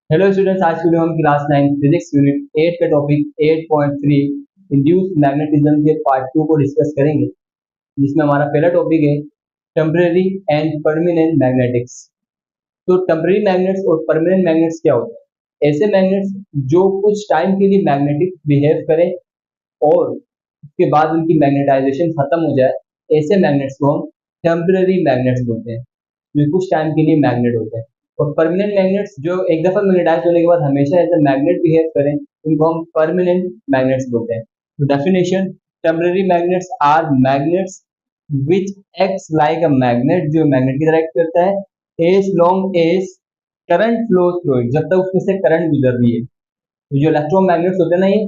Hello students, आज video हम class 9 physics unit 8 का टॉपिक 8.3 इंड्यूस्ड मैग्नेटिज्म के पार्ट 2 को डिस्कस करेंगे, जिसमें हमारा पहला टॉपिक है टेम्परेरी एंड परमानेंट मैग्नेटिक्स। तो टेम्परेरी मैग्नेट्स और परमानेंट मैग्नेट्स क्या होते हैं? ऐसे मैग्नेट्स जो कुछ टाइम के लिए मैग्नेटिक बिहेव करें और उसके बाद उनकी मैग्नेटाइजेशन खत्म हो जाए, ऐसे मैग्नेट्स को हम टेम्परेरी मैग्नेट्स बोलते हैं, जो कुछ टाइम के लिए मैग्नेट होते हैं। और परमानेंट मैग्नेट्स जो एक दफा मैग्नेटाइज होने के बाद हमेशा एज अ मैग्नेट बिहेव करें, उनको हम परमानेंट मैग्नेट्स बोलते हैं। तो definition: temporary magnets are magnets which acts like a magnet, जो मैग्नेट की तरह एक्ट करता है as long as current flow through it, जब तक उसमें से करंट गुजर रही है। तो जो इलेक्ट्रोमैग्नेट्स होते हैं ना, ये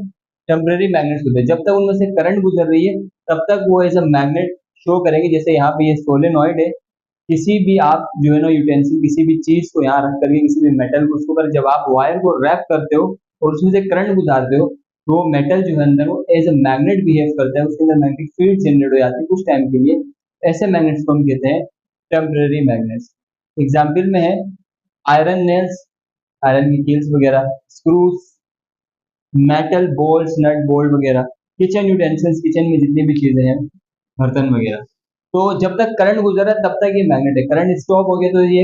टेम्परेरी मैग्नेट्स होते हैं, जब तक उनमें से करंट गुजर रही है तब तक वो एज अ मैग्नेट शो करेंगे। जैसे यहाँ पे ये सोलेनॉइड है, किसी भी आप जो है ना यूटेंसिल, किसी भी चीज को यहाँ रख करके, किसी भी मेटल को, उसके ऊपर जब आप वायर को रैप करते हो और उसमें से करंट गुजारते हो, तो वो मेटल जो है अंदर वो एज अ मैग्नेट बिहेव करता है, उसके अंदर मैग्नेटिक फील्ड जनरेट हो जाती है कुछ टाइम के लिए। ऐसे मैग्नेट्स को हम कहते हैं टेम्परेरी मैग्नेट्स। एग्जाम्पल में है आयरन नेल्स, आयरन की कील्स वगैरह, screws, metal balls, nut bolt वगैरह, किचन यूटेंसिल्स, किचन में जितनी भी चीजें हैं, बर्तन वगैरह। तो जब तक करंट गुजर रहा है तब तक ये मैग्नेट है, करंट स्टॉप हो गया तो ये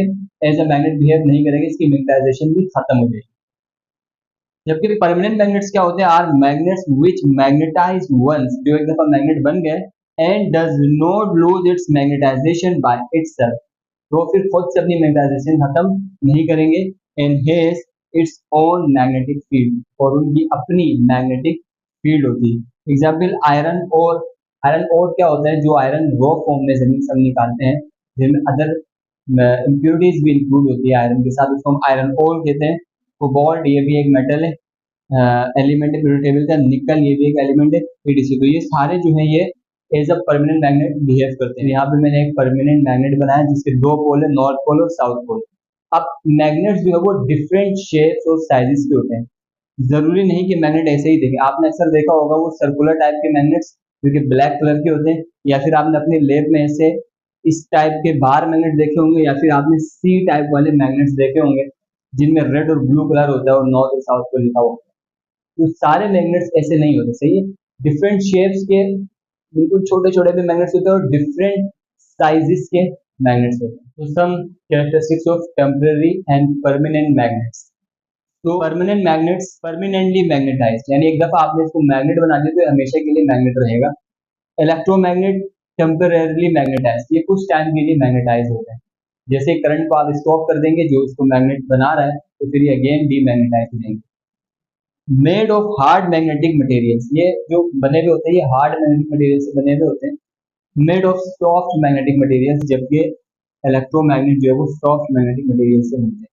एज अ मैग्नेट बिहेव नहीं करेंगे, इसकी मैग्नेटाइजेशन भी खत्म हो जाएगी। जबकि परमानेंट मैग्नेट्स क्या होते हैं? Are magnets which magnetise once, जो एक दफा मैग्नेट बन गए, and does not lose its magnetisation by itself, तो फिर खुद से अपनी मैग्नेटाइजेशन खत्म नहीं करेंगे, and has its own magnetic field, और उनकी अपनी मैग्नेटिक फील्ड होती है। एग्जाम्पल आयरन और, आयरन और क्या होता है? जो आयरन रॉ फॉर्म में जमीन से हम निकालते हैं, जिनमें अदर इम्प्योरिटीज भी इंक्लूड होती है आयरन के साथ, उसको हम आयरन ओर कहते हैं। कोबाल्ट, ये भी एक मेटल है, एलिमेंट है पीरियोडिक टेबल का। निकल, ये भी एक एलिमेंट है, ईटीसी। तो ये सारे जो है ये as a permanent magnet behave करते हैं। यहाँ पे मैंने एक परमानेंट मैग्नेट बनाया जिसके दो पोल है, नॉर्थ पोल और साउथ पोल। अब मैग्नेट्स जो है वो डिफरेंट शेप्स और साइजेस के होते हैं, जरूरी नहीं कि मैग्नेट ऐसे ही देखें। आपने अक्सर देखा होगा वो सर्कुलर टाइप के मैग्नेट्स जो कि ब्लैक कलर के होते हैं, या फिर आपने अपने लैब में ऐसे इस टाइप के बार मैग्नेट देखे होंगे, या फिर आपने सी टाइप वाले मैग्नेट्स देखे होंगे जिनमें रेड और ब्लू कलर होता है और नॉर्थ और साउथ पोल लिखा हुआ। तो सारे मैग्नेट्स ऐसे नहीं होते, सही है। डिफरेंट शेप्स के बिल्कुल छोटे छोटे भी मैग्नेट्स होते हैं और डिफरेंट साइजेस के मैग्नेट्स होते हैं। तो some characteristics of temporary and permanent magnets. तो परमानेंट मैग्नेट्स परमानेंटली मैग्नेटाइज्ड, यानी एक दफा आपने इसको मैग्नेट बना दिया तो हमेशा के लिए मैग्नेट रहेगा। इलेक्ट्रोमैग्नेट टेम्परेरली मैग्नेटाइज्ड, ये कुछ टाइम के लिए मैग्नेटाइज होते हैं। जैसे करंट को आप स्टॉप कर देंगे जो इसको मैग्नेट बना रहा है, तो फिर ये अगेन डीमैग्नेटाइज हो जाएंगे। Made of hard magnetic materials, ये जो बने हुए होते हैं ये हार्ड मैग्नेटिक मटेरियल से बने हुए होते हैं। Made of soft magnetic materials, जबकि इलेक्ट्रोमैग्नेट जो है वो सॉफ्ट मैग्नेटिक मटेरियल से बनते हैं।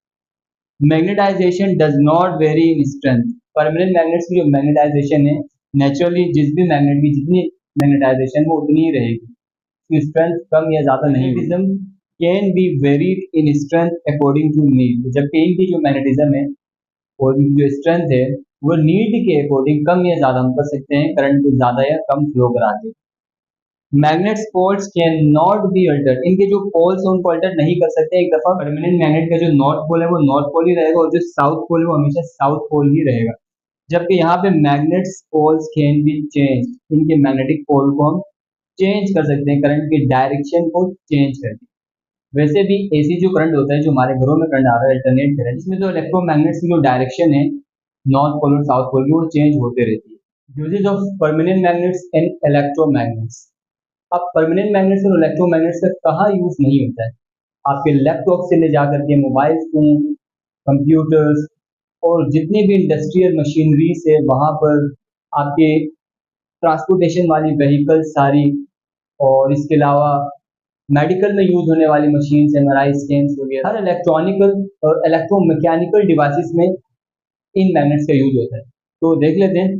Magnetisation does not vary in strength, permanent magnets की जो मैग्नेटाइजेशन है नेचुरली जिस भी मैग्नेट की जितनी मैग्नेटाइजेशन वो उतनी ही रहेगी, उसकी स्ट्रेंथ कम या ज्यादा नहीं होगी। Can be varied in strength according to need, जबकि इनकी जो मैग्नेटिज्म है और जो स्ट्रेंथ है वो नीड के अकॉर्डिंग कम या ज्यादा हम कर सकते हैं, करंट को ज्यादा या कम फ्लो करा के। Magnets poles can not be altered, इनके जो पोल्स हैं उनको अल्टर नहीं कर सकते। एक दफा परमानेंट मैग्नेट का जो नॉर्थ पोल है वो नॉर्थ पोल ही रहेगा और जो साउथ पोल है वो हमेशा साउथ पोल ही रहेगा। जबकि यहाँ पे magnets poles can be change, इनके मैग्नेटिक पोल को हम चेंज कर सकते हैं, करंट की डायरेक्शन को चेंज करके। वैसे भी एसी जो करंट होता है, जो हमारे घरों में करंट आ रहा है अल्टरनेट करंट, इसमें जो इलेक्ट्रोमैग्नेट्स की जो डायरेक्शन है नॉर्थ पोल और साउथ पोल की, वो चेंज होते रहती है। Uses of permanent magnets and electromagnets. अब परमानेंट मैग्नेट्स और इलेक्ट्रोमैग्नेट्स का कहाँ यूज नहीं होता है? आपके लैपटॉप से ले जाकर के मोबाइल फोन, कंप्यूटर्स और जितनी भी इंडस्ट्रियल मशीनरी से वहां पर आपके ट्रांसपोर्टेशन वाली व्हीकल सारी, और इसके अलावा मेडिकल में यूज होने वाली मशीन, एमआरआई स्कैन्स वगैरह, हर इलेक्ट्रॉनिकल और इलेक्ट्रोमैकेनिकल डिवाइसेस में इन मैग्नेट्स का यूज होता है। तो देख लेते हैं।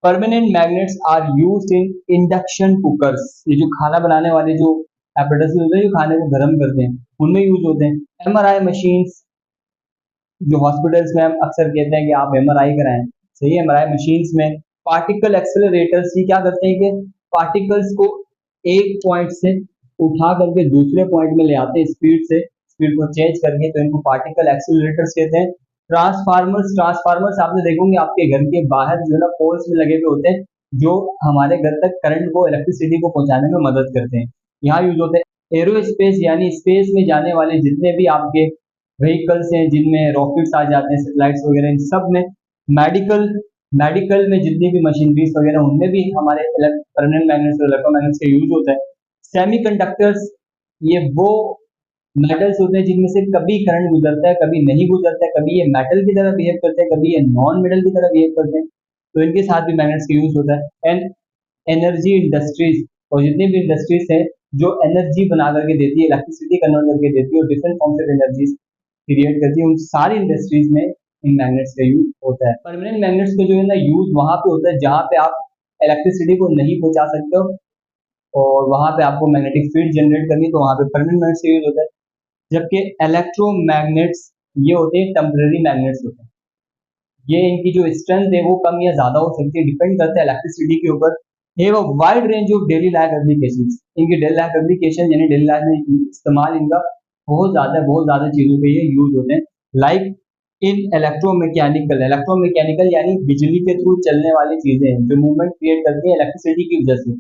Permanent magnets are used in induction cookers, ये जो खाना बनाने वाले जो एपरेटस होते हैं जो खाने को गर्म करते हैं, उनमें यूज होते हैं। एमआरआई मशीन्स, जो हॉस्पिटल्स में हम अक्सर कहते हैं कि आप एमआरआई कराएं, सही है। एमआरआई मशीन्स में पार्टिकल एक्सेलरेटर्स, ये क्या करते हैं कि पार्टिकल्स को एक पॉइंट से उठा करके दूसरे पॉइंट में ले आते हैं स्पीड से, स्पीड को चेंज करके, तो इनको पार्टिकल एक्सीलरेटर्स कहते हैं। ट्रांसफार्मर्स आपने देखोगे आपके घर के बाहर जो है ना पोल्स में लगे हुए होते हैं, जो हमारे घर तक करंट को, इलेक्ट्रिसिटी को पहुंचाने में मदद करते हैं, यहाँ यूज होते हैं। एरोस्पेस यानी स्पेस में जाने वाले जितने भी आपके व्हीकल्स हैं, जिनमें रॉकेट्स आ जाते हैं, सैटेलाइट्स वगैरह, इन सब में, मेडिकल मेडिकल में जितनी भी मशीनरीज वगैरह, उनमें भी हमारे परमानेंट मैग्नेट्स और इलेक्ट्रोमैग्नेट्स का यूज होता है। सेमीकंडक्टर्स, ये वो मेटल्स होते हैं जिनमें से कभी करंट गुजरता है, कभी नहीं गुजरता है, कभी ये मेटल की तरह बिहेव करते हैं, कभी ये नॉन मेटल की तरह बिहेव करते हैं, तो इनके साथ भी मैग्नेट्स का यूज होता है। एंड एनर्जी इंडस्ट्रीज, और जितनी भी इंडस्ट्रीज हैं जो एनर्जी बना करके देती है, इलेक्ट्रिसिटी कन्वर्ट करके देती है और different forms of energies create करती है, उन सारी इंडस्ट्रीज में इन मैग्नेट्स का यूज होता है। परमानेंट मैग्नेट्स का जो है ना यूज वहां पे होता है जहां पे आप इलेक्ट्रिसिटी को नहीं पहुंचा सकते हो और वहां पे आपको मैग्नेटिक फील्ड जनरेट करनी, तो वहां पे परमानेंट मैग्नेट्स का यूज होता है। जबकि इलेक्ट्रोमैग्नेट्स ये होते हैं टेम्पररी मैग्नेट्स होते हैं, ये इनकी जो स्ट्रेंथ है वो कम या ज्यादा हो सकती है, डिपेंड करता है इलेक्ट्रिसिटी के ऊपर। ये वो wide range of daily life application, इनके डेली लाइफ एप्लीकेशन यानी डेली लाइफ में इस्तेमाल इनका बहुत ज्यादा चीजों पे ये यूज होते हैं। लाइक इन इलेक्ट्रोमैकेनिकल यानी बिजली के थ्रू चलने वाली चीजें हैं जो मूवमेंट क्रिएट करती है इलेक्ट्रिसिटी की वजह से,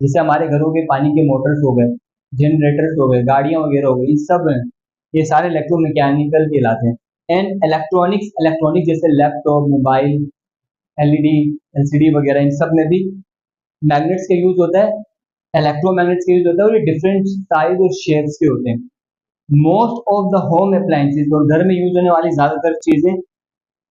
जैसे हमारे घरों के पानी के मोटर्स हो गए, जनरेटर्स हो गए, गाड़ियां वगैरह हो गई, ये सब हैं, ये सारे इलेक्ट्रोमैकेनिकल कहलाते हैं। एंड इलेक्ट्रॉनिक्स जैसे लैपटॉप, मोबाइल, एलईडी, एलसीडी वगैरह, इन सब में भी मैग्नेट्स का यूज होता है, इलेक्ट्रोमैग्नेट्स का यूज होता है, और ये डिफरेंट साइज और शेप्स के होते हैं। Most of the home appliances, और घर में यूज होने वाली ज्यादातर चीजें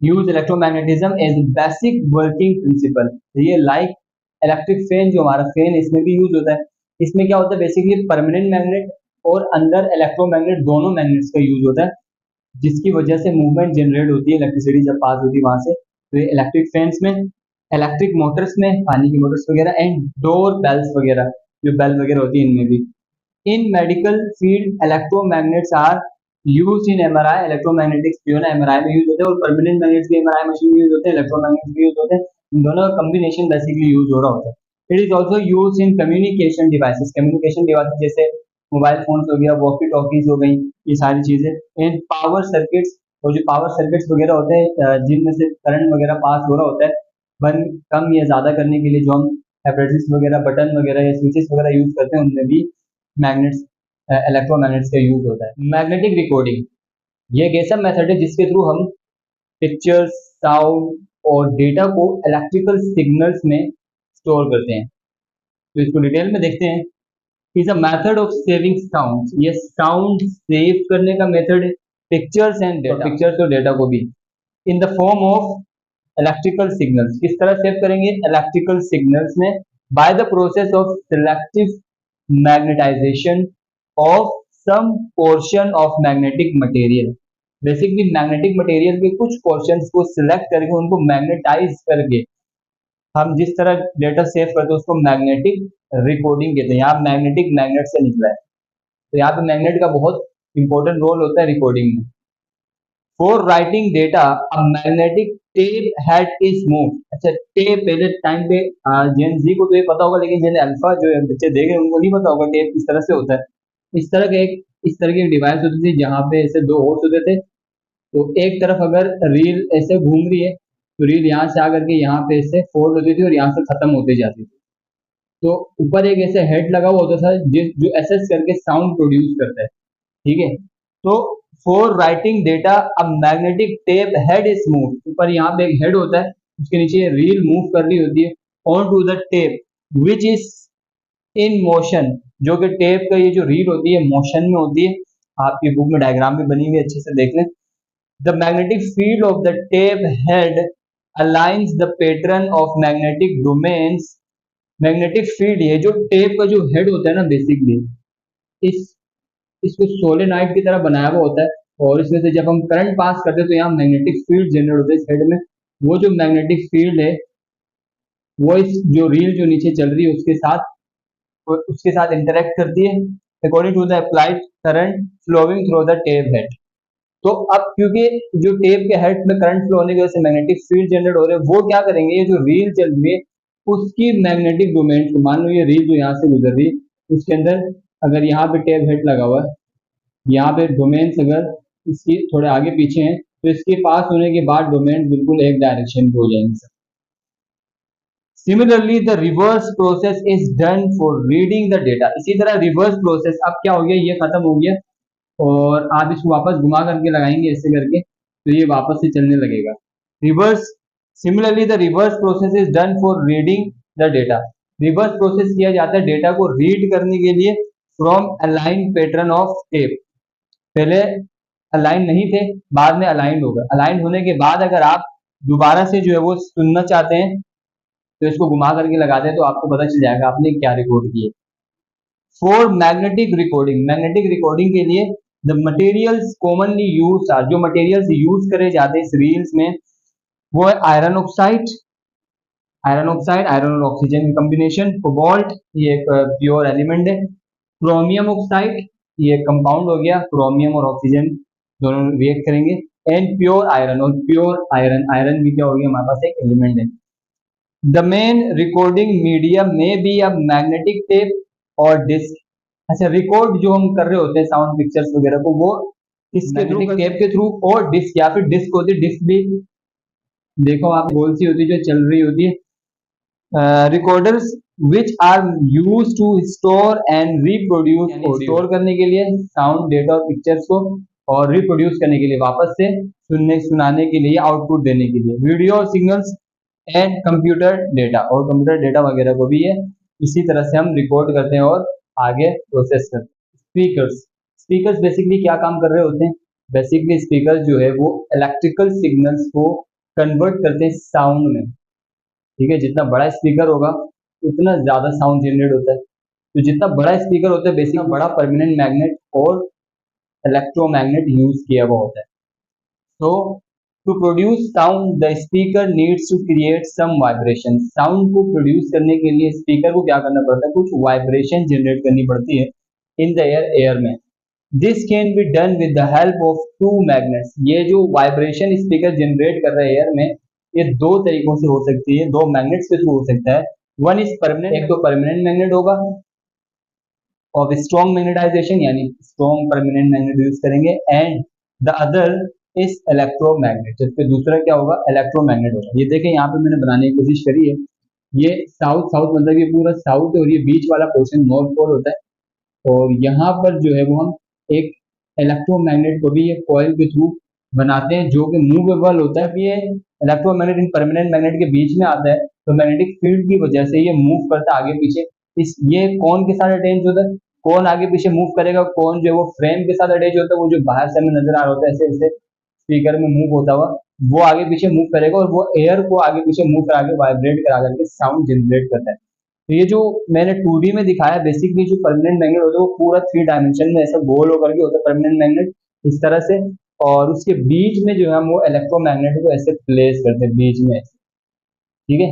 use electromagnetism as basic working principle. ये लाइक इलेक्ट्रिक फैन, जो हमारा फैन है, इसमें भी यूज होता है। इसमें क्या होता है, बेसिकली परमानेंट मैग्नेट और अंदर इलेक्ट्रोमैग्नेट, दोनों मैग्नेट्स का यूज होता है, जिसकी वजह से मूवमेंट जनरेट होती है, इलेक्ट्रिसिटी जब पास होती है वहां से। तो ये इलेक्ट्रिक फैंस में, इलेक्ट्रिक मोटर्स में, पानी की मोटर्स वगैरह, एंड डोर बेल्स वगैरह, जो बेल वगैरह होती है, इनमें भी। In medical field electromagnets are use in MRI, electromagnetics जो है ना एमआरआई में यूज होते हैं, और परमानेंट मैग्नेट्स भी एमआरआई मशीन में यूज होते हैं, इलेक्ट्रोमैग्नेट्स भी यूज होते हैं, इन दोनों का कॉम्बिनेशन बेसिकली यूज हो रहा होता है। It is also use in communication devices जैसे मोबाइल फोन्स हो गया, वॉकी टॉकीज हो गई, ये सारी चीजें। इन पावर सर्किट्स, और जो पावर सर्किट्स वगैरह होते हैं जिनमें से करंट वगैरह पास हो रहा होता है, बंद कम या ज्यादा करने के लिए जो हम एपरेटस वगैरह, बटन वगैरह या स्विचेस वगैरह यूज करते हैं, उनमें भी मैग्नेट्स, इलेक्ट्रोमैग्नेट्स का यूज होता है। मैग्नेटिक रिकॉर्डिंग, ये एक ऐसा मेथड है जिसके थ्रू हम पिक्चर्स, साउंड और डेटा को इलेक्ट्रिकल सिग्नल्स में स्टोर करते हैं। तो इसको डिटेल में देखते हैं। Is a method of saving sound, ये साउंड सेव करने का मेथड है, पिक्चर्स एंड डेटा, पिक्चर्स और डेटा को भी, in the form of electrical signals. किस तरह सेव करेंगे, इलेक्ट्रिकल सिग्नल्स में, by the process of selective magnetisation of some portion of magnetic material. Basically magnetic material के कुछ पोर्शंस को सिलेक्ट करके उनको मैग्नेटाइज करके हम जिस तरह डेटा सेव करते हैं उसको मैग्नेटिक रिकॉर्डिंग कहते हैं। यहाँ मैग्नेटिक मैग्नेट से निकला है, तो यहाँ पे मैग्नेट का बहुत इंपॉर्टेंट रोल होता है रिकॉर्डिंग में। For writing data a magnetic tape head is move. अच्छा, टेप पहले टाइम पे जेन जी को तो ये पता होगा, लेकिन जेन अल्फा जो बच्चे देखे उनको नहीं पता होगा टेप किस तरह से होता है। इस तरह की एक डिवाइस होती थी जहाँ पे ऐसे दो होल्स होते थे, तो एक तरफ अगर रील ऐसे घूम रही है तो रील यहाँ से आकर के यहाँ पे ऐसे फोल्ड होती थी और यहाँ से खत्म होते जाती थी। तो ऊपर एक ऐसे हेड लगा हुआ होता था जो एसेस करके साउंड प्रोड्यूस करता है, ठीक है। तो for writing data a magnetic tape head is move, ऊपर यहाँ पे एक हेड होता है, उसके नीचे रील मूव कर रही होती है on to the tape which is in motion, जो कि टेप का ये जो रील होती है मोशन में होती है। आपकी बुक में डायग्राम भी बनी हुई है, अच्छे से देख लें। The magnetic field of the tape head aligns the pattern of magnetic domains. Magnetic field, ये जो टेप का जो हेड होता है ना, बेसिकली इसको सोलेनॉइड की तरह बनाया हुआ होता है, और इसमें से जब हम करंट पास करते हैं तो यहाँ मैग्नेटिक फील्ड जनरेट होता है इस हेड में। वो जो मैग्नेटिक फील्ड है वो इस जो रील जो नीचे चल रही है उसके साथ इंटरेक्ट करती है according to the applied current flowing through the tape head. तो अब क्योंकि जो टेप के हेड में करंट फ्लो होने की वजह से मैग्नेटिक फील्ड जनरेट हो रहे हैं, वो क्या करेंगे, ये जो रील चल रही है उसकी मैग्नेटिक डोमेन को, मान लो ये रील जो यहाँ से गुजर रही है उसके अंदर अगर यहाँ पे टेप हेड लगा हुआ है यहाँ पे डोमेन्स अगर इसकी थोड़े आगे पीछे हैं तो इसके पास होने के बाद डोमेन बिल्कुल एक डायरेक्शन पे हो जाएंगे। Similarly the reverse process is done for reading the data. इसी तरह रिवर्स प्रोसेस अब क्या हो गया, ये खत्म हो गया और आप इसको वापस घुमा करके लगाएंगे ऐसे करके तो ये वापस से चलने लगेगा। Reverse similarly the reverse process is done for reading the data. Reverse process किया जाता है डेटा को रीड करने के लिए from align pattern of tape. पहले अलाइन नहीं थे, बाद में अलाइन हो गए। अलाइन होने के बाद अगर आप दोबारा से जो है वो सुनना चाहते हैं तो इसको घुमा करके लगा दें तो आपको पता चल जाएगा आपने क्या रिकॉर्ड किए। For magnetic recording, magnetic recording के लिए the materials commonly use are, जो मटेरियल्स यूज करे जाते हैं इस रील्स में वो है आयरन ऑक्साइड, आयरन और ऑक्सीजन की कॉम्बिनेशन। कोबाल्ट ये एक प्योर एलिमेंट है। क्रोमियम ऑक्साइड ये कंपाउंड हो गया, क्रोमियम और ऑक्सीजन दोनों रिएक्ट करेंगे। एंड प्योर आयरन, और प्योर आयरन, आयरन भी क्या हो गया हमारे पास एक एलिमेंट है। द मेन रिकॉर्डिंग मीडियम में बी अ मैग्नेटिक टेप और डिस्क। अच्छा, रिकॉर्ड जो हम कर रहे होते हैं साउंड पिक्चर्स वगैरह को वो किसके थ्रू, टेप के थ्रू और डिस्क, या फिर डिस्क होती है, डिस्क भी देखो आप गोल सी होती है जो चल रही होती है। Recorders which are use to store and reproduce, store करने के लिए साउंड डेटा और पिक्चर्स को और रिप्रोड्यूस करने के लिए वापस से सुनाने के लिए, आउटपुट देने के लिए। वीडियो और सिग्नल्स एंड कंप्यूटर डेटा, और कंप्यूटर डेटा वगैरह को भी ये इसी तरह से हम रिकॉर्ड करते हैं और आगे प्रोसेस करते हैं। स्पीकर्स, स्पीकर्स बेसिकली क्या काम कर रहे होते हैं, बेसिकली स्पीकर्स जो है वो इलेक्ट्रिकल सिग्नल्स को कन्वर्ट करते हैं साउंड में। ठीक है, जितना बड़ा स्पीकर होगा उतना ज्यादा साउंड जनरेट होता है। तो जितना बड़ा स्पीकर होता है बेसिकली बड़ा परमानेंट मैग्नेट और इलेक्ट्रोमैग्नेट यूज किया हुआ होता है। तो to produce sound the speaker needs to create some vibration. Sound को प्रोड्यूस करने के लिए स्पीकर को क्या करना पड़ता है, कुछ वाइब्रेशन जनरेट करनी पड़ती है इन द एयर में। This can be done with the help of two magnets. ये जो वाइब्रेशन स्पीकर जनरेट कर रहे हैं एयर में, ये दो तरीकों से हो सकती है, दो मैग्नेट्स के थ्रू हो सकता है। वन इज परमानेंट, एक तो परमानेंट मैग्नेट होगा ऑफ स्ट्रॉन्ग मैग्नेटाइजेशन, यानी स्ट्रॉन्ग परमानेंट मैग्नेट यूज करेंगे। And the other is electromagnet, जबकि दूसरा क्या होगा, इलेक्ट्रोमैग्नेट होगा। ये देखें यहाँ पे मैंने बनाने की कोशिश करी है, ये साउथ साउथ मतलब ये पूरा साउथ है और ये बीच वाला पोर्शन नॉर्थ पोल होता है। और यहाँ पर जो है वो हम एक इलेक्ट्रोमैग्नेट को भी ये कॉइल के थ्रू बनाते हैं जो कि मूवेबल होता है। ये इलेक्ट्रोमैग्नेट इन परमानेंट मैग्नेट के बीच में आता है तो मैग्नेटिक फील्ड की वजह से ये मूव करता है आगे पीछे। इस ये कौन के साथ अटैच होता है, कौन आगे पीछे मूव करेगा, कौन जो है वो फ्रेम के साथ अटैच होता है, वो जो बाहर से हमें नजर आ रहा होता है ऐसे ऐसे स्पीकर में मूव होता हुआ, वो आगे पीछे मूव करेगा और वो एयर को आगे पीछे मूव करा के वाइब्रेट करा करके साउंड जनरेट करता है। तो ये जो मैंने 2D में दिखाया, बेसिकली जो परमानेंट मैग्नेट होता है वो पूरा 3 डायमेंशन में ऐसा गोल होकर के होता है परमानेंट मैग्नेट इस तरह से, और उसके बीच में जो है हम वो इलेक्ट्रोमैग्नेट को ऐसे प्लेस करते हैं बीच में, ठीक है।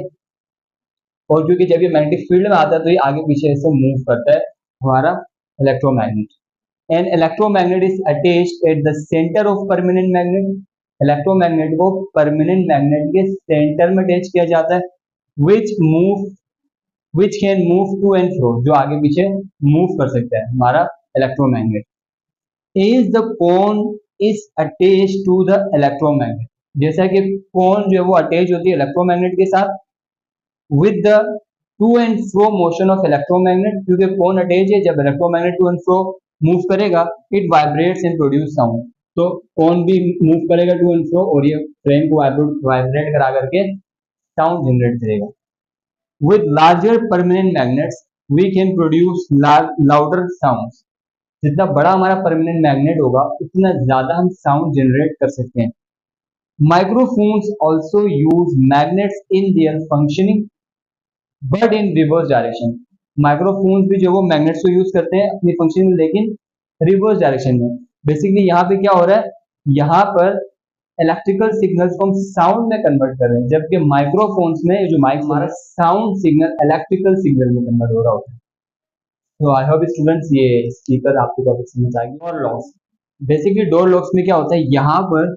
और क्योंकि जब ये मैग्नेटिक फील्ड में आता है तो ये आगे पीछे ऐसे मूव करता है हमारा electromagnet. And electromagnet is attached at the centre of permanent magnet. Electromagnet को परमानेंट मैग्नेट के सेंटर में अटैच किया जाता है। Which can move to and fro, जो आगे पीछे मूव कर सकता है हमारा electromagnet. Is the cone is attach to the electromagnet, जैसा कि कोन जो है वो अटैच होती है इलेक्ट्रोमैग्नेट के साथ with the to and fro motion of electromagnet, क्योंकि कोन अटैच है, जब electromagnet to and fro move करेगा it vibrates and produce sound. तो कोन भी मूव करेगा टू एंड फ्रो और ये फ्रेम को वाइब्रेट करा करके साउंड जनरेट करेगा। With larger permanent magnets we can produce louder sounds. जितना बड़ा हमारा परमानेंट मैग्नेट होगा उतना ज्यादा हम साउंड जनरेट कर सकते हैं। Microphones also use magnets in their functioning but in reverse direction. Microphones भी जो वो मैग्नेट्स को यूज करते हैं अपनी फंक्शन में, लेकिन रिवर्स डायरेक्शन में। बेसिकली यहाँ पे क्या हो रहा है, यहाँ पर इलेक्ट्रिकल सिग्नल्स को हम साउंड में कन्वर्ट कर रहे हैं, जबकि माइक्रोफोन्स में जो माइक हमारा साउंड सिग्नल इलेक्ट्रिकल सिग्नल में कन्वर्ट हो रहा होता है। तो आई होप स्टूडेंट्स ये स्पीकर आपको काफी समझ आएगी। Door locks, basically door locks में क्या होता है, यहाँ पर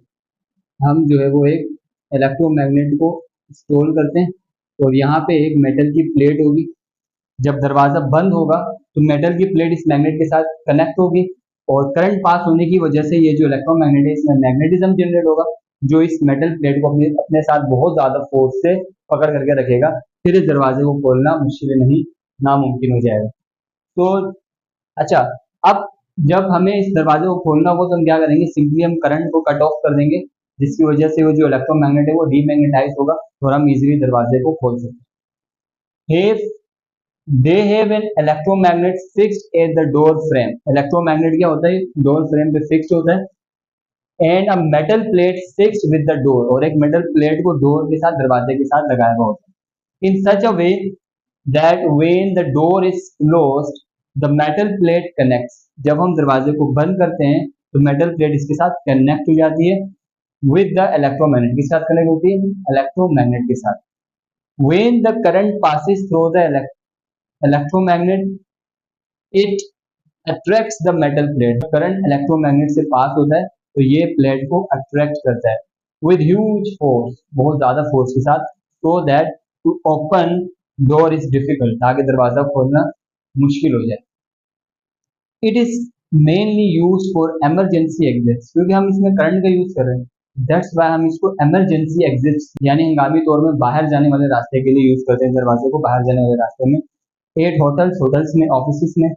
हम जो है वो एक इलेक्ट्रोमैग्नेट को इंस्टॉल करते हैं और यहाँ पे एक मेटल की प्लेट होगी। जब दरवाजा बंद होगा तो मेटल की प्लेट इस मैग्नेट के साथ कनेक्ट होगी और करंट पास होने की वजह से ये जो इलेक्ट्रोमैग्नेट है इसमें मैग्नेटिज्म जनरेट होगा, जो इस मेटल प्लेट को अपने साथ बहुत ज़्यादा फोर्स से पकड़ करके रखेगा, फिर इस दरवाजे को खोलना मुश्किल नहीं, नामुमकिन हो जाएगा। तो अच्छा, अब जब हमें इस दरवाजे को खोलना होगा तो हम क्या करेंगे, सिंपली हम करंट को कट ऑफ कर देंगे, जिसकी वजह से वो जो इलेक्ट्रोमैग्नेट है वो डीमैग्नेटाइज होगा और हम इजीली दरवाजे को खोल सकते हैं। They have an electromagnet fixed at the door frame. Electromagnet क्या होता है, डोर फ्रेम पे फिक्स्ड होता है। And a metal plate fixed with the door, और एक मेटल प्लेट को डोर के साथ, दरवाजे के साथ लगाया हुआ होता है। In such a way that when the door is closed the metal plate connects. जब हम दरवाजे को बंद करते हैं तो मेटल प्लेट इसके साथ कनेक्ट हो जाती है विद द इलेक्ट्रोमैग्नेट। किसके साथ कनेक्ट होती है, इलेक्ट्रोमैग्नेट के साथ। When the current passes through the electromagnet it attracts the metal plate. Current electromagnet से पास होता है तो ये प्लेट को अट्रैक्ट करता है विद ह्यूज फोर्स, बहुत ज्यादा फोर्स के साथ, so that to open door is difficult, ताकि दरवाजा खोलना मुश्किल हो जाए। It is mainly use for emergency exits, क्योंकि हम इसमें करंट का यूज कर रहे हैं, दैट्स वाई हम इसको इमरजेंसी एग्जिट्स यानी हंगामी तौर में बाहर जाने वाले रास्ते के लिए यूज करते हैं, दरवाजे को बाहर जाने वाले रास्ते में। एट होटल्स में, ऑफिस में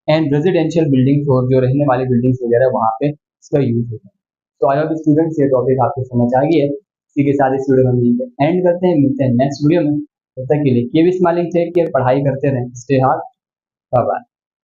एंड रेजिडेंशियल बिल्डिंग्स, और जो रहने वाली बिल्डिंग्स वगैरह वहाँ पे इसका यूज होता है। तो आई होप स्टूडेंट्स ये टॉपिक आपको समझ आ गई है। इसी के साथ इस वीडियो में हम यहीं पे एंड करते हैं, मिलते हैं नेक्स्ट वीडियो में। तब तक के लिए कीप स्माइलिंग, टेक केयर, पढ़ाई करते रहें, स्टे हार्ड, बाय बाय।